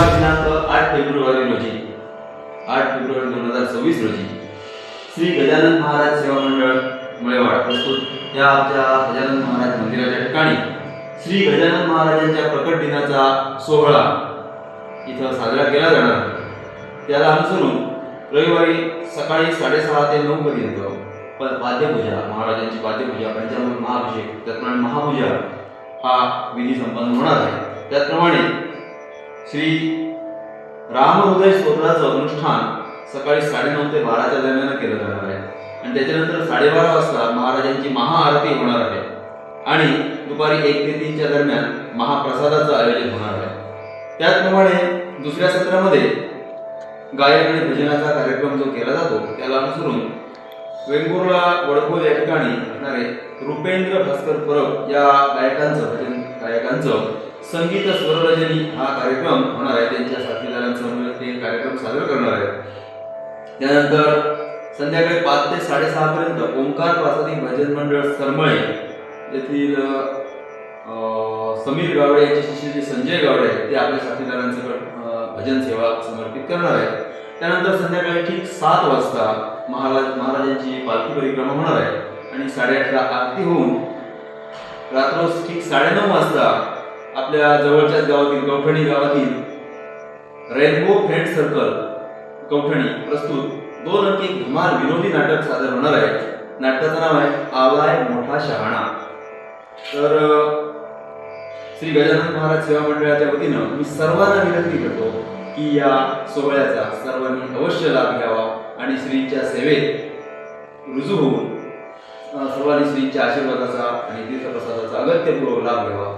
रविवार दिनांक 8 फेब्रुवारी रोजी 2026 रोजी श्री गजानन महाराज सेवा मंडळ मळेवाड प्रस्तुत या आमच्या गजानन महाराज मंदिराच्या ठिकाणी श्री गजानन महाराजांच्या प्रकट दिनाचा सोहळा इथं साजरा केला जाणार आहे। त्याला अनुसरून रविवारी सकाळी 6:30 ते 9 पर्यंत पाद्यपूजा, महाराजांची पाद्यपूजा, पंचामृत महाअभिषेक, त्याचप्रमाणे महापूजा हा विधी संपन्न होणार आहे। त्याचप्रमाणे श्री रामहृदय स्तोत्राचं अनुष्ठान सकाळी 9:30 ते 12च्या दरम्यान केलं जाणार आहे आणि त्याच्यानंतर 12:30 वाजता महाराजांची महाआरती होणार आहे आणि दुपारी 1 ते 3च्या दरम्यान महाप्रसादाचं आयोजन होणार आहे। त्याचप्रमाणे दुसऱ्या सत्रामध्ये गायन आणि भजनाचा कार्यक्रम जो केला जातो त्याला अनुसरून वेंगुर्ला वडखोल या ठिकाणी असणारे रुपेंद्र भास्कर परब या भजन गायकांचं संगीत स्वररजनी हा कार्यक्रम होणार आहे। त्यांच्या साथीदारांसमोर ते कार्यक्रम सादर करणार आहे। त्यानंतर संध्याकाळी 5 ते 6:30 पर्यंत ओंकार प्रासादिक भजन मंडळ सरमळे येथील समीर गावडे यांचे शिष्य जे संजय गावडे आहेत ते आपल्या साथीदारांसकट भजन सेवा समर्पित करणार आहेत। त्यानंतर संध्याकाळी ठीक 7 वाजता महाराजांची पालखी परिक्रमा होणार आहे आणि 8:30ला आरती होऊन रात्रोस ठीक 9:30 वाजता आपल्या जवळच्याच गावातील कवठणी गावातील रेनबो फ्रेंड सर्कल कवठणी प्रस्तुत 2 अंकी धमाल विनोदी नाटक सादर होणार आहे। नाटकाचं नाव आहे आलाय मोठा शहाणा। तर श्री गजानन महाराज सेवा मंडळाच्या वतीनं मी सर्वांना विनंती करतो की या सोहळ्याचा सर्वांनी अवश्य लाभ घ्यावा आणि श्रींच्या सेवेत रुजू होऊन सर्वांनी श्रींच्या आशीर्वादाचा आणि तीर्थप्रसादाचा अगत्यपूर्वक लाभ घ्यावा।